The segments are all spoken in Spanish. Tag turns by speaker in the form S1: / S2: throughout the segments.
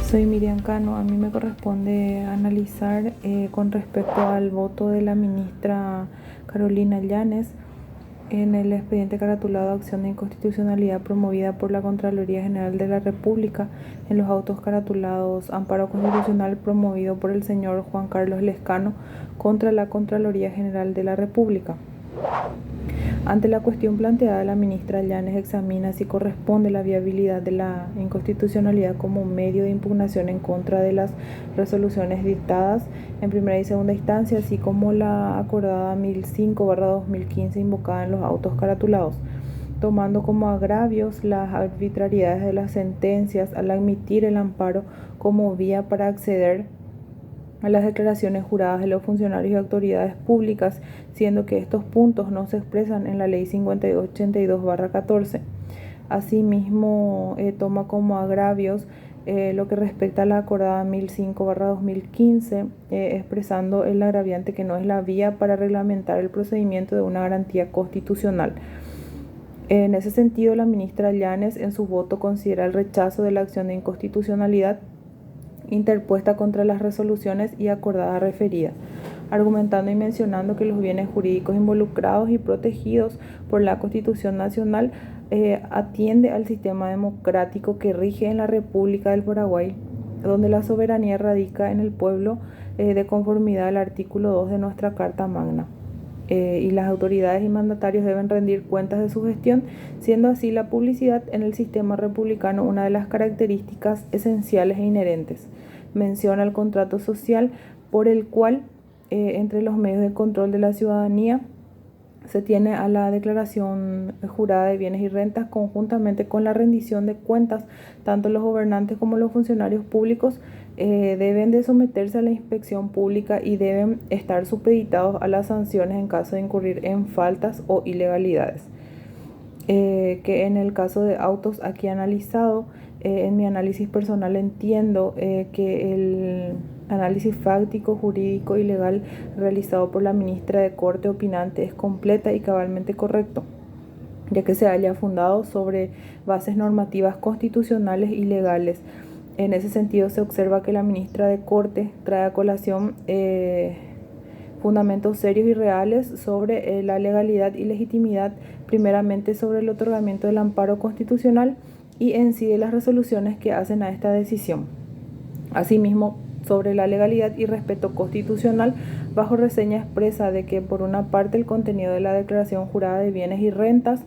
S1: Soy Miriam Cano. A mí me corresponde analizar con respecto al voto de la ministra Carolina Llanes en el expediente caratulado Acción de Inconstitucionalidad promovida por la Contraloría General de la República en los autos caratulados Amparo Constitucional promovido por el señor Juan Carlos Lescano contra la Contraloría General de la República. Ante la cuestión planteada, la ministra Llanes examina si corresponde la viabilidad de la inconstitucionalidad como medio de impugnación en contra de las resoluciones dictadas en primera y segunda instancia, así como la acordada 1005/2015 invocada en los autos caratulados, tomando como agravios las arbitrariedades de las sentencias al admitir el amparo como vía para acceder a las declaraciones juradas de los funcionarios y autoridades públicas, siendo que estos puntos no se expresan en la Ley 5282/14. Asimismo, toma como agravios lo que respecta a la acordada 1005/2015, expresando el agraviante que no es la vía para reglamentar el procedimiento de una garantía constitucional. En ese sentido, la ministra Llanes en su voto considera el rechazo de la acción de inconstitucionalidad interpuesta contra las resoluciones y acordada referida, argumentando y mencionando que los bienes jurídicos involucrados y protegidos por la Constitución Nacional atiende al sistema democrático que rige en la República del Paraguay, donde la soberanía radica en el pueblo de conformidad al artículo 2 de nuestra Carta Magna. Y las autoridades y mandatarios deben rendir cuentas de su gestión, siendo así la publicidad en el sistema republicano una de las características esenciales e inherentes. Menciona el contrato social por el cual entre los medios de control de la ciudadanía se tiene a la declaración jurada de bienes y rentas conjuntamente con la rendición de cuentas. Tanto los gobernantes como los funcionarios públicos deben de someterse a la inspección pública y deben estar supeditados a las sanciones en caso de incurrir en faltas o ilegalidades. Que en el caso de autos aquí analizado, en mi análisis personal entiendo que el análisis fáctico, jurídico y legal realizado por la ministra de Corte opinante es completa y cabalmente correcto, ya que se halla fundado sobre bases normativas constitucionales y legales. En ese sentido se observa que la ministra de Corte trae a colación fundamentos serios y reales sobre la legalidad y legitimidad, primeramente sobre el otorgamiento del amparo constitucional y en sí de las resoluciones que hacen a esta decisión. Asimismo, sobre la legalidad y respeto constitucional, bajo reseña expresa de que por una parte el contenido de la declaración jurada de bienes y rentas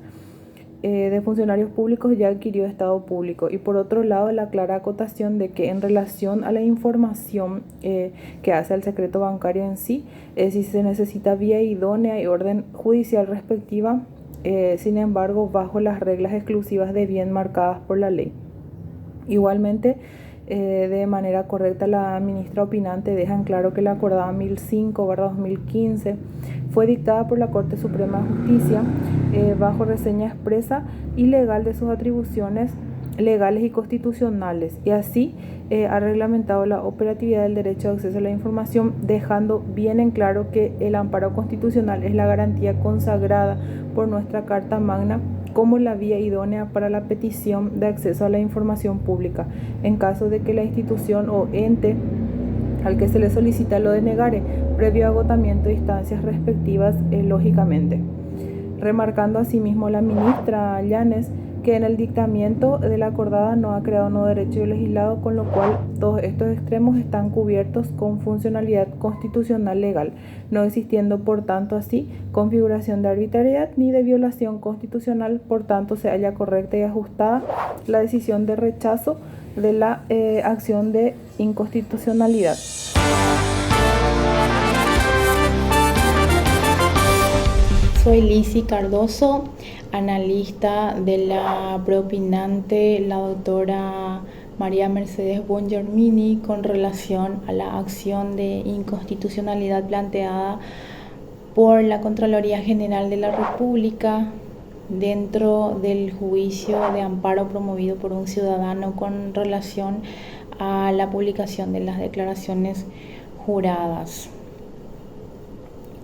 S1: de funcionarios públicos ya adquirió estado público, y por otro lado la clara acotación de que en relación a la información que hace al secreto bancario en sí, si se necesita vía idónea y orden judicial respectiva, sin embargo bajo las reglas exclusivas de bien marcadas por la ley. Igualmente, de manera correcta, la ministra opinante deja en claro que la acordada 1005/2015 fue dictada por la Corte Suprema de Justicia bajo reseña expresa y legal de sus atribuciones legales y constitucionales, y así ha reglamentado la operatividad del derecho de acceso a la información, dejando bien en claro que el amparo constitucional es la garantía consagrada por nuestra Carta Magna como la vía idónea para la petición de acceso a la información pública, en caso de que la institución o ente al que se le solicita lo denegare, previo agotamiento de instancias respectivas, lógicamente. Remarcando asimismo la ministra Llanes que en el dictamiento de la acordada no ha creado nuevo derecho legislado, con lo cual todos estos extremos están cubiertos con funcionalidad constitucional legal, no existiendo por tanto así configuración de arbitrariedad ni de violación constitucional. Por tanto, se halla correcta y ajustada la decisión de rechazo de la acción de inconstitucionalidad.
S2: Soy Lizzy Cardoso, analista de la preopinante, la doctora María Mercedes Bongermini, con relación a la acción de inconstitucionalidad planteada por la Contraloría General de la República dentro del juicio de amparo promovido por un ciudadano con relación a la publicación de las declaraciones juradas.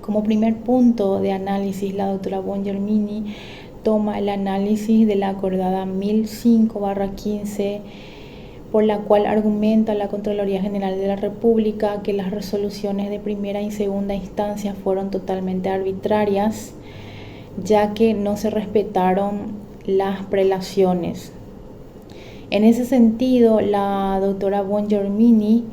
S2: Como primer punto de análisis, la doctora Bongermini toma el análisis de la acordada 1005/15 por la cual argumenta la Contraloría General de la República que las resoluciones de primera y segunda instancia fueron totalmente arbitrarias, ya que no se respetaron las prelaciones. En ese sentido, la doctora Bongiormini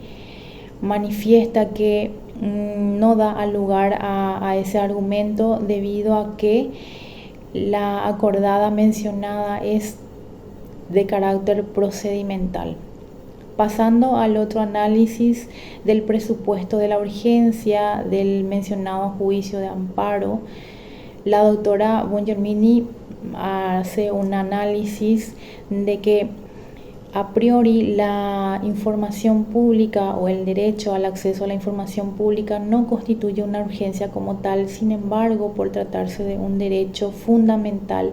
S2: manifiesta que no da lugar a ese argumento debido a que la acordada mencionada es de carácter procedimental. Pasando al otro análisis del presupuesto de la urgencia del mencionado juicio de amparo, la doctora Bongiormini hace un análisis de que a priori la información pública o el derecho al acceso a la información pública no constituye una urgencia como tal. Sin embargo, por tratarse de un derecho fundamental,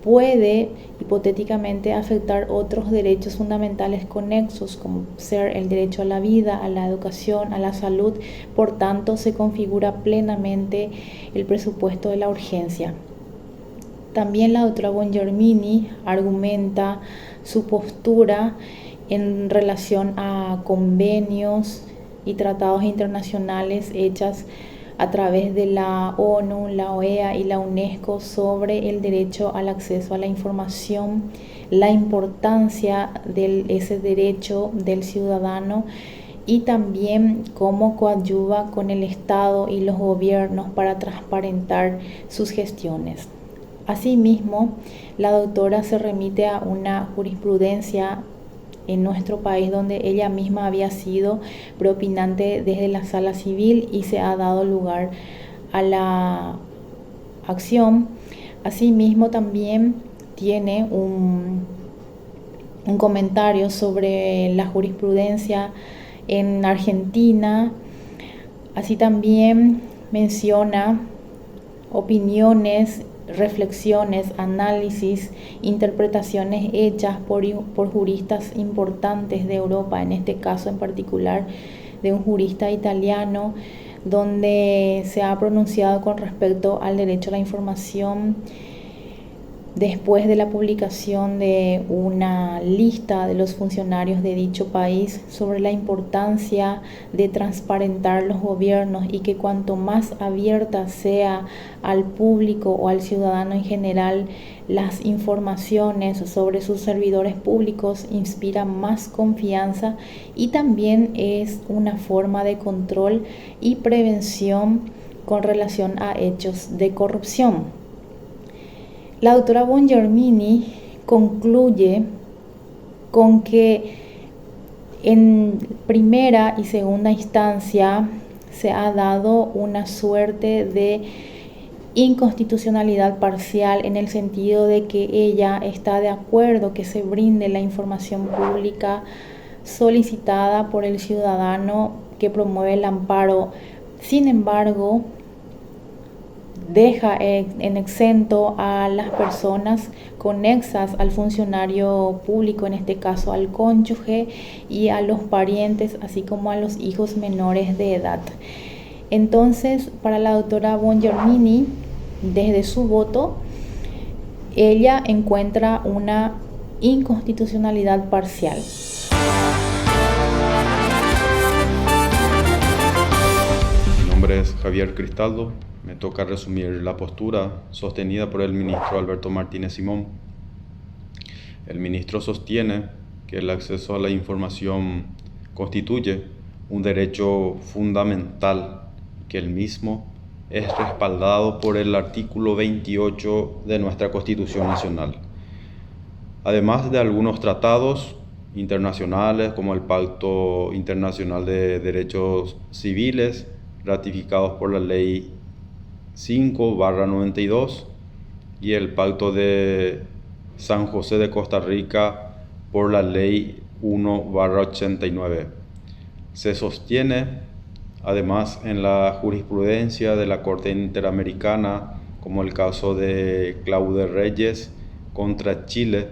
S2: puede hipotéticamente afectar otros derechos fundamentales conexos, como ser el derecho a la vida, a la educación, a la salud. Por tanto, se configura plenamente el presupuesto de la urgencia. También la doctora Bongiormini argumenta su postura en relación a convenios y tratados internacionales hechas a través de la ONU, la OEA y la UNESCO sobre el derecho al acceso a la información, la importancia de ese derecho del ciudadano y también cómo coadyuva con el Estado y los gobiernos para transparentar sus gestiones. Asimismo, la doctora se remite a una jurisprudencia en nuestro país donde ella misma había sido preopinante desde la sala civil y se ha dado lugar a la acción. Asimismo, también tiene un comentario sobre la jurisprudencia en Argentina. Así también menciona opiniones, reflexiones, análisis, interpretaciones hechas por juristas importantes de Europa, en este caso en particular de un jurista italiano, donde se ha pronunciado con respecto al derecho a la información después de la publicación de una lista de los funcionarios de dicho país sobre la importancia de transparentar los gobiernos y que cuanto más abierta sea al público o al ciudadano en general las informaciones sobre sus servidores públicos, inspira más confianza y también es una forma de control y prevención con relación a hechos de corrupción. La doctora Bongiormini concluye con que en primera y segunda instancia se ha dado una suerte de inconstitucionalidad parcial en el sentido de que ella está de acuerdo que se brinde la información pública solicitada por el ciudadano que promueve el amparo. Sin embargo, deja en exento a las personas conexas al funcionario público, en este caso al cónyuge y a los parientes, así como a los hijos menores de edad. Entonces, para la doctora Bongiormini, desde su voto, ella encuentra una inconstitucionalidad parcial.
S3: Mi nombre es Javier Cristaldo. Me toca resumir la postura sostenida por el ministro Alberto Martínez Simón. El ministro sostiene que el acceso a la información constituye un derecho fundamental, que el mismo es respaldado por el artículo 28 de nuestra Constitución Nacional. Además de algunos tratados internacionales como el Pacto Internacional de Derechos Civiles, ratificados por la Ley 5/92 y el Pacto de San José de Costa Rica por la Ley 1/89. Se sostiene además en la jurisprudencia de la Corte Interamericana, como el caso de Claude Reyes contra Chile,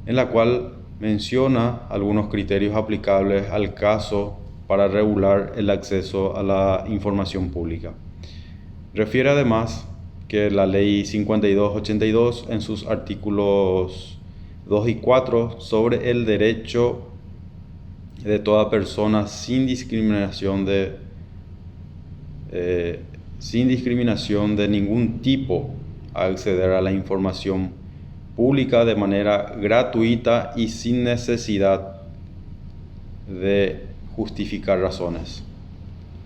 S3: en la cual menciona algunos criterios aplicables al caso para regular el acceso a la información pública. Refiere además que la Ley 5282 en sus artículos 2 y 4 sobre el derecho de toda persona sin discriminación de ningún tipo a acceder a la información pública de manera gratuita y sin necesidad de justificar razones.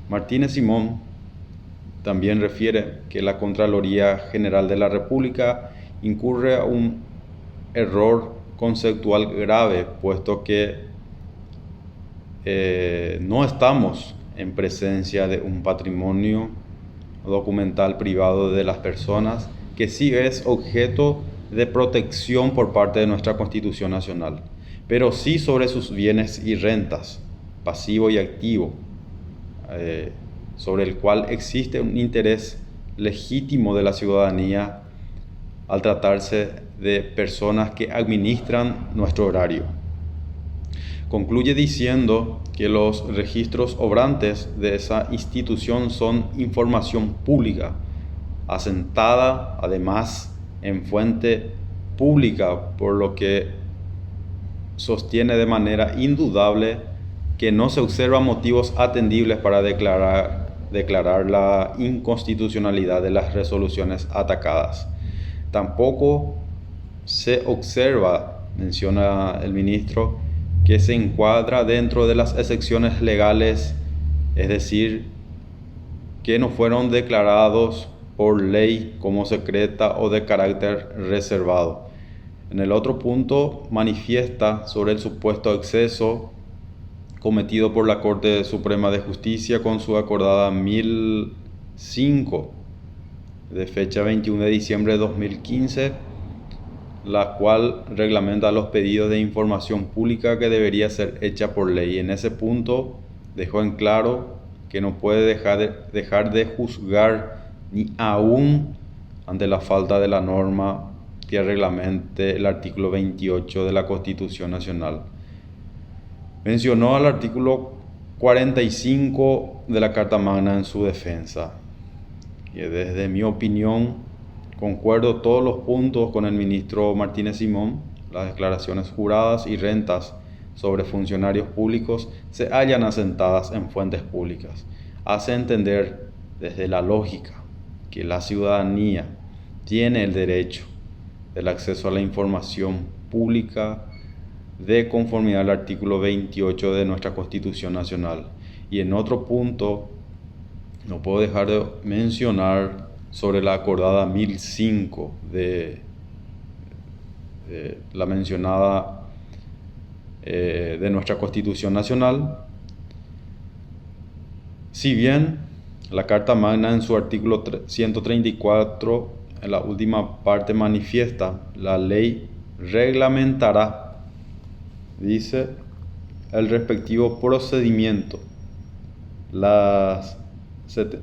S3: Martínez Simón también refiere que la Contraloría General de la República incurre a un error conceptual grave, puesto que no estamos en presencia de un patrimonio documental privado de las personas que sí es objeto de protección por parte de nuestra Constitución Nacional, pero sí sobre sus bienes y rentas, pasivo y activo, sobre el cual existe un interés legítimo de la ciudadanía al tratarse de personas que administran nuestro erario. Concluye diciendo que los registros obrantes de esa institución son información pública, asentada además en fuente pública, por lo que sostiene de manera indudable que no se observan motivos atendibles para declarar la inconstitucionalidad de las resoluciones atacadas. Tampoco se observa, menciona el ministro, que se encuadra dentro de las excepciones legales, es decir, que no fueron declarados por ley como secreta o de carácter reservado. En el otro punto manifiesta sobre el supuesto exceso cometido por la Corte Suprema de Justicia con su acordada 1005 de fecha 21 de diciembre de 2015, la cual reglamenta los pedidos de información pública que debería ser hecha por ley. En ese punto dejó en claro que no puede dejar de juzgar ni aún ante la falta de la norma que reglamente el artículo 28 de la Constitución Nacional. Mencionó al artículo 45 de la Carta Magna en su defensa. Y desde mi opinión, concuerdo todos los puntos con el ministro Martínez Simón. Las declaraciones juradas y rentas sobre funcionarios públicos se hallan asentadas en fuentes públicas. Hace entender desde la lógica que la ciudadanía tiene el derecho del acceso a la información pública de conformidad al artículo 28 de nuestra Constitución Nacional. Y en otro punto, no puedo dejar de mencionar sobre la acordada 1005 de la mencionada de nuestra Constitución Nacional. Si bien la Carta Magna en su artículo 134, en la última parte manifiesta, la ley reglamentará, dice, el respectivo procedimiento. Las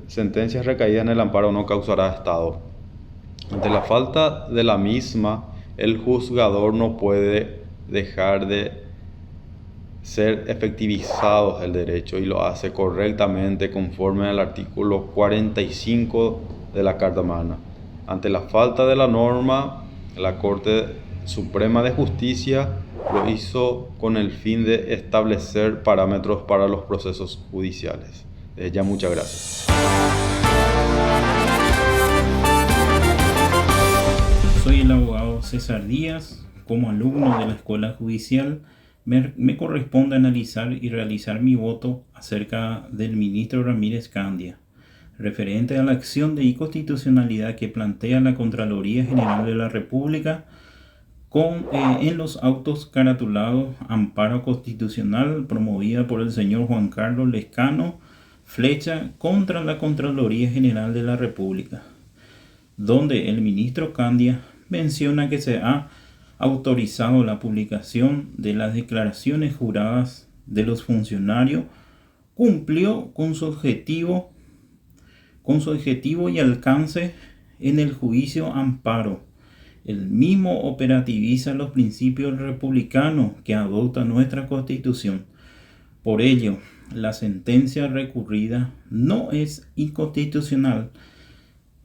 S3: sentencias recaídas en el amparo no causará estado. Ante la falta de la misma, el juzgador no puede dejar de ser efectivizado el derecho y lo hace correctamente conforme al artículo 45 de la Carta Magna. Ante la falta de la norma, la Corte Suprema de Justicia lo hizo con el fin de establecer parámetros para los procesos judiciales. Ya, muchas gracias.
S4: Soy el abogado César Díaz. Como alumno de la Escuela Judicial, me corresponde analizar y realizar mi voto acerca del ministro Ramírez Candia, referente a la acción de inconstitucionalidad que plantea la Contraloría General de la República en los autos caratulados Amparo Constitucional promovida por el señor Juan Carlos Lescano Flecha contra la Contraloría General de la República, donde el ministro Candia menciona que se ha autorizado la publicación de las declaraciones juradas de los funcionarios, cumplió con su objetivo y alcance en el juicio amparo. El mismo operativiza los principios republicanos que adopta nuestra Constitución. Por ello, la sentencia recurrida no es inconstitucional.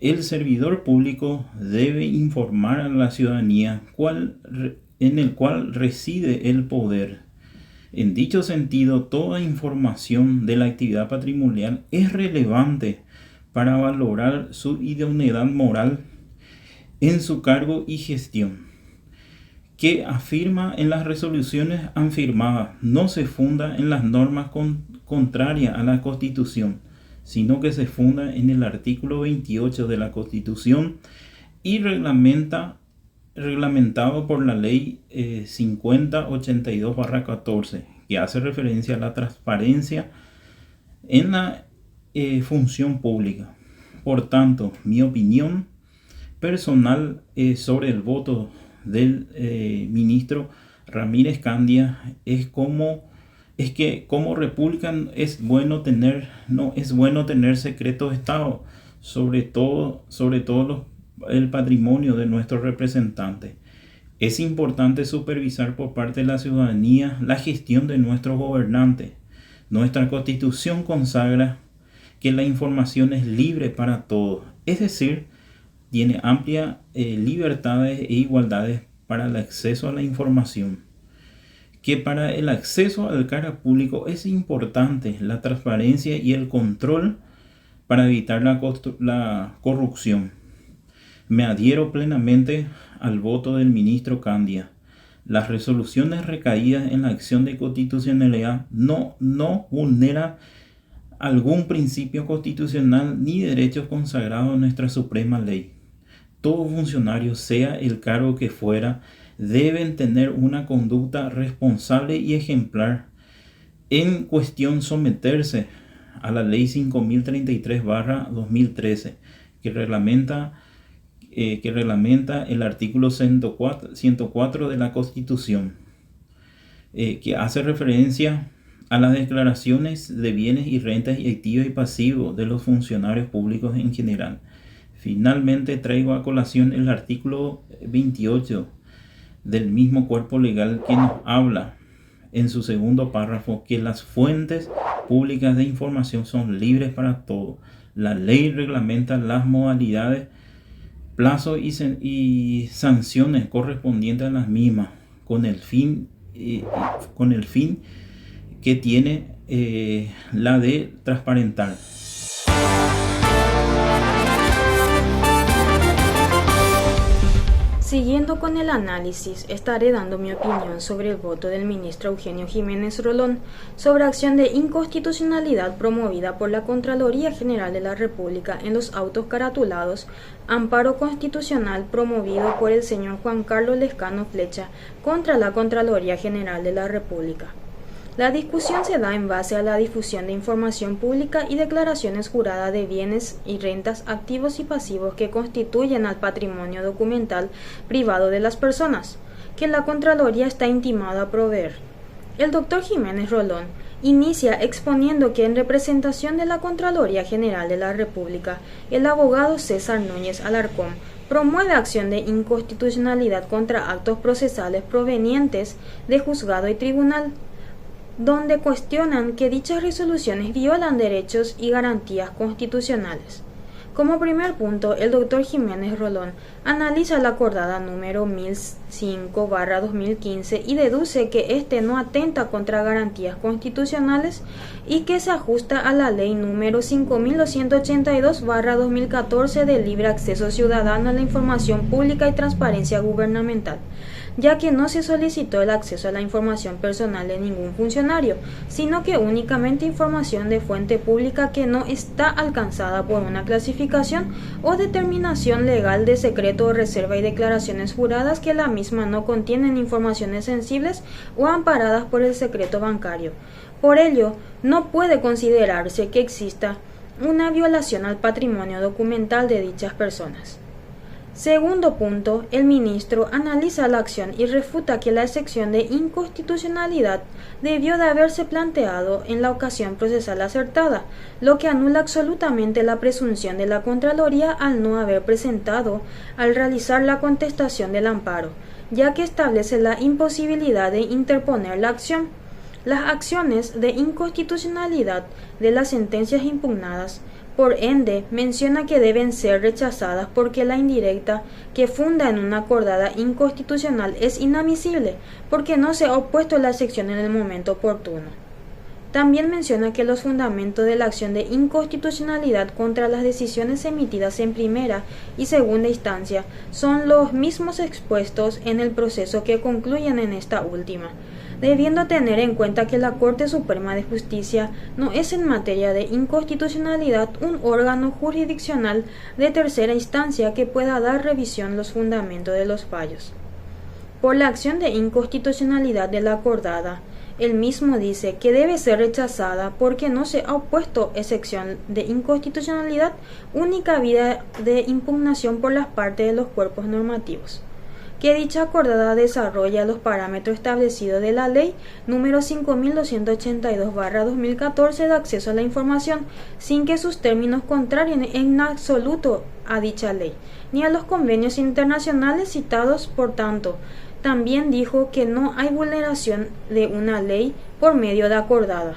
S4: El servidor público debe informar a la ciudadanía en el cual reside el poder. En dicho sentido, toda información de la actividad patrimonial es relevante para valorar su idoneidad moral en su cargo y gestión, que afirma en las resoluciones afirmadas, no se funda en las normas contrarias a la Constitución, sino que se funda en el artículo 28 de la Constitución y reglamentado por la ley 5082/14, que hace referencia a la transparencia en la función pública. Por tanto, mi opinión personal sobre el voto del ministro Ramírez Candia es que como república es bueno tener secreto de Estado, sobre todo el patrimonio de nuestros representantes. Es importante supervisar por parte de la ciudadanía la gestión de nuestros gobernantes. Nuestra Constitución consagra que la información es libre para todos, es decir, tiene amplias libertades e igualdades para el acceso a la información. Que para el acceso al cargo público es importante la transparencia y el control para evitar la corrupción. Me adhiero plenamente al voto del ministro Candia. Las resoluciones recaídas en la acción de constitucionalidad no vulneran algún principio constitucional ni derechos consagrados en nuestra suprema ley. Todo funcionario, sea el cargo que fuera, deben tener una conducta responsable y ejemplar. En cuestión someterse a la ley 5033/2013, que reglamenta el artículo 104 de la Constitución, que hace referencia a las declaraciones de bienes y rentas y activos y pasivos de los funcionarios públicos en general. Finalmente traigo a colación el artículo 28 del mismo cuerpo legal, que nos habla en su segundo párrafo que las fuentes públicas de información son libres para todos. La ley reglamenta las modalidades, plazos y sanciones correspondientes a las mismas, con el fin que tiene la de transparentar.
S5: Siguiendo con el análisis, estaré dando mi opinión sobre el voto del ministro Eugenio Jiménez Rolón sobre acción de inconstitucionalidad promovida por la Contraloría General de la República en los autos caratulados Amparo Constitucional promovido por el señor Juan Carlos Lescano Flecha contra la Contraloría General de la República. La discusión se da en base a la difusión de información pública y declaraciones juradas de bienes y rentas, activos y pasivos que constituyen al patrimonio documental privado de las personas, que la Contraloría está intimada a proveer. El doctor Jiménez Rolón inicia exponiendo que en representación de la Contraloría General de la República, el abogado César Núñez Alarcón promueve acción de inconstitucionalidad contra actos procesales provenientes de juzgado y tribunal, donde cuestionan que dichas resoluciones violan derechos y garantías constitucionales. Como primer punto, el doctor Jiménez Rolón analiza la acordada número 1005/2015 y deduce que este no atenta contra garantías constitucionales y que se ajusta a la ley número 5282/2014 de libre acceso ciudadano a la información pública y transparencia gubernamental, ya que no se solicitó el acceso a la información personal de ningún funcionario, sino que únicamente información de fuente pública que no está alcanzada por una clasificación o determinación legal de secreto o reserva y declaraciones juradas que la misma no contienen informaciones sensibles o amparadas por el secreto bancario. Por ello, no puede considerarse que exista una violación al patrimonio documental de dichas personas. Segundo punto, el ministro analiza la acción y refuta que la excepción de inconstitucionalidad debió de haberse planteado en la ocasión procesal acertada, lo que anula absolutamente la presunción de la Contraloría al no haber presentado al realizar la contestación del amparo, ya que establece la imposibilidad de interponer la acción. Las acciones de inconstitucionalidad de las sentencias impugnadas Por ende, menciona que deben ser rechazadas porque la indirecta que funda en una acordada inconstitucional es inadmisible porque no se ha opuesto a la excepción en el momento oportuno. También menciona que los fundamentos de la acción de inconstitucionalidad contra las decisiones emitidas en primera y segunda instancia son los mismos expuestos en el proceso que concluyen en esta última, debiendo tener en cuenta que la Corte Suprema de Justicia no es en materia de inconstitucionalidad un órgano jurisdiccional de tercera instancia que pueda dar revisión a los fundamentos de los fallos. Por la acción de inconstitucionalidad de la acordada, el mismo dice que debe ser rechazada porque no se ha opuesto excepción de inconstitucionalidad única vía de impugnación por las partes de los cuerpos normativos, que dicha acordada desarrolla los parámetros establecidos de la Ley número 5282/2014 de acceso a la información, sin que sus términos contrarien en absoluto a dicha ley, ni a los convenios internacionales citados. Por tanto, también dijo que no hay vulneración de una ley por medio de acordada.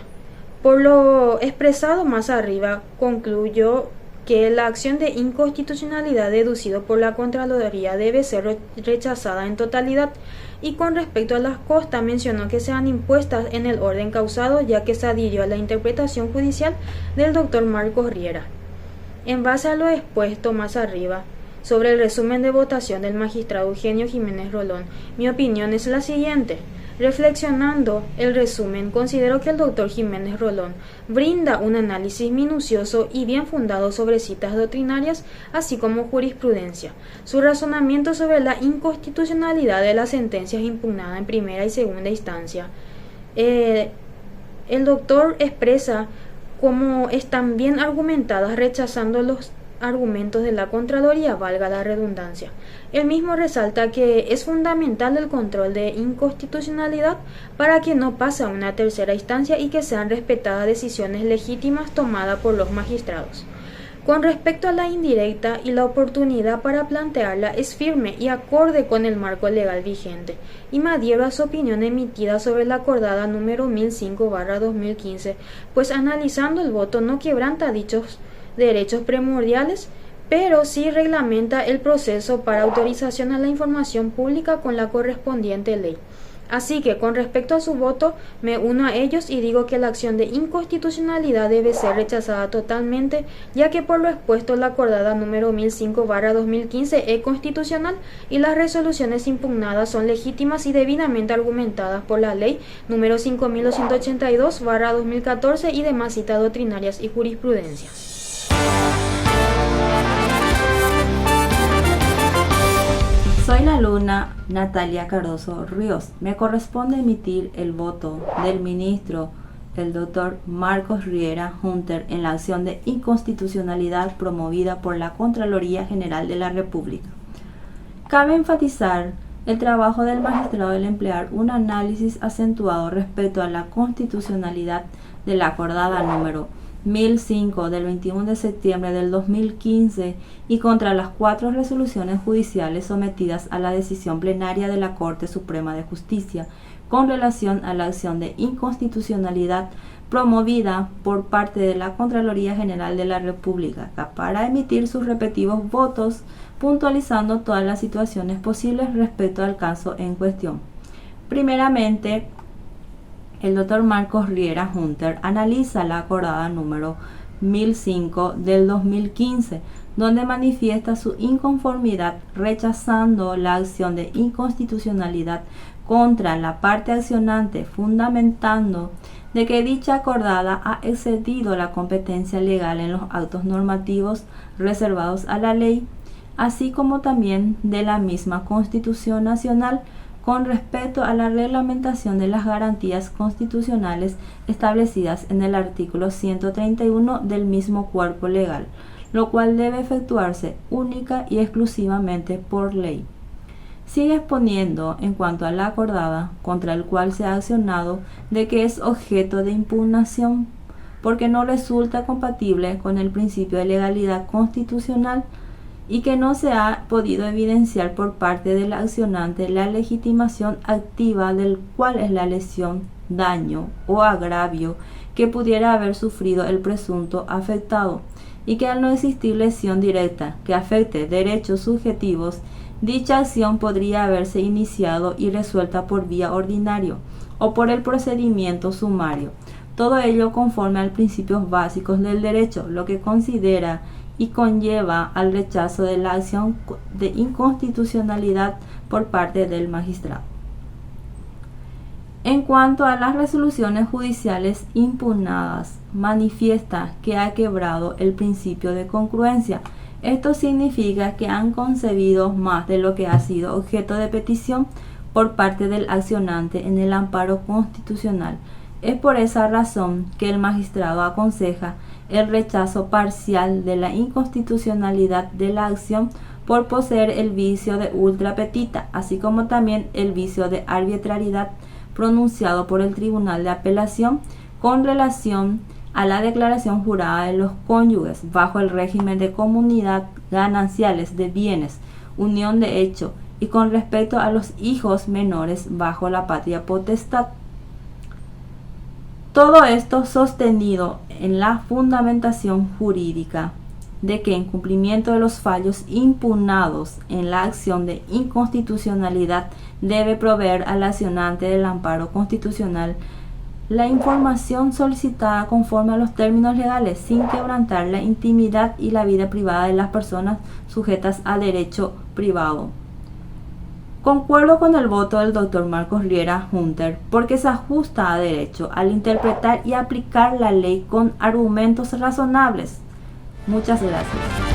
S5: Por lo expresado más arriba, concluyó que la acción de inconstitucionalidad deducido por la Contraloría debe ser rechazada en totalidad, y con respecto a las costas mencionó que sean impuestas en el orden causado, ya que se adhirió a la interpretación judicial del doctor Marcos Riera. En base a lo expuesto más arriba, sobre el resumen de votación del magistrado Eugenio Jiménez Rolón, mi opinión es la siguiente. Reflexionando el resumen, considero que el doctor Jiménez Rolón brinda un análisis minucioso y bien fundado sobre citas doctrinarias, así como jurisprudencia. Su razonamiento sobre la inconstitucionalidad de las sentencias impugnadas en primera y segunda instancia. El doctor expresa cómo están bien argumentadas, rechazando los argumentos de la Contraloría, valga la redundancia. El mismo resalta que es fundamental el control de inconstitucionalidad para que no pase a una tercera instancia y que sean respetadas decisiones legítimas tomadas por los magistrados. Con respecto a la indirecta, y la oportunidad para plantearla es firme y acorde con el marco legal vigente, y me adhiero a su opinión emitida sobre la acordada número 1005/2015, pues analizando el voto no quebranta dichos derechos primordiales, pero sí reglamenta el proceso para autorización a la información pública con la correspondiente ley. Así que, con respecto a su voto, me uno a ellos y digo que la acción de inconstitucionalidad debe ser rechazada totalmente, ya que por lo expuesto la acordada número 1005/2015 es constitucional y las resoluciones impugnadas son legítimas y debidamente argumentadas por la ley número 5282/2014 y demás citas doctrinarias y jurisprudencias.
S6: Soy la alumna Natalia Cardoso Ríos. Me corresponde emitir el voto del ministro, el doctor Marcos Riera Hunter, en la acción de inconstitucionalidad promovida por la Contraloría General de la República. Cabe enfatizar el trabajo del magistrado al emplear un análisis acentuado respecto a la constitucionalidad de la acordada número 1005 del 21 de septiembre del 2015 y contra las 4 resoluciones judiciales sometidas a la decisión plenaria de la Corte Suprema de Justicia con relación a la acción de inconstitucionalidad promovida por parte de la Contraloría General de la República, para emitir sus respectivos votos, puntualizando todas las situaciones posibles respecto al caso en cuestión. Primeramente, el doctor Marcos Riera Hunter analiza la acordada número 1005 del 2015, donde manifiesta su inconformidad rechazando la acción de inconstitucionalidad contra la parte accionante, fundamentando de que dicha acordada ha excedido la competencia legal en los actos normativos reservados a la ley, así como también de la misma Constitución Nacional, con respecto a la reglamentación de las garantías constitucionales establecidas en el artículo 131 del mismo cuerpo legal, lo cual debe efectuarse única y exclusivamente por ley. Sigue exponiendo en cuanto a la acordada, contra el cual se ha accionado, de que es objeto de impugnación, porque no resulta compatible con el principio de legalidad constitucional, y que no se ha podido evidenciar por parte del accionante la legitimación activa del cual es la lesión, daño o agravio que pudiera haber sufrido el presunto afectado, y que al no existir lesión directa que afecte derechos subjetivos, dicha acción podría haberse iniciado y resuelta por vía ordinario o por el procedimiento sumario. Todo ello conforme a los principios básicos del derecho, lo que considera y conlleva al rechazo de la acción de inconstitucionalidad por parte del magistrado. En cuanto a las resoluciones judiciales impugnadas, manifiesta que ha quebrado el principio de congruencia. Esto significa que han concebido más de lo que ha sido objeto de petición por parte del accionante en el amparo constitucional. Es por esa razón que el magistrado aconseja el rechazo parcial de la inconstitucionalidad de la acción por poseer el vicio de ultra petita, así como también el vicio de arbitrariedad pronunciado por el Tribunal de Apelación con relación a la declaración jurada de los cónyuges bajo el régimen de comunidad gananciales de bienes, unión de hecho, y con respecto a los hijos menores bajo la patria potestad. Todo esto sostenido en la fundamentación jurídica de que en cumplimiento de los fallos impugnados en la acción de inconstitucionalidad debe proveer al accionante del amparo constitucional la información solicitada conforme a los términos legales sin quebrantar la intimidad y la vida privada de las personas sujetas a derecho privado. Concuerdo con el voto del Dr. Marcos Riera Hunter porque se ajusta a derecho al interpretar y aplicar la ley con argumentos razonables. Muchas gracias.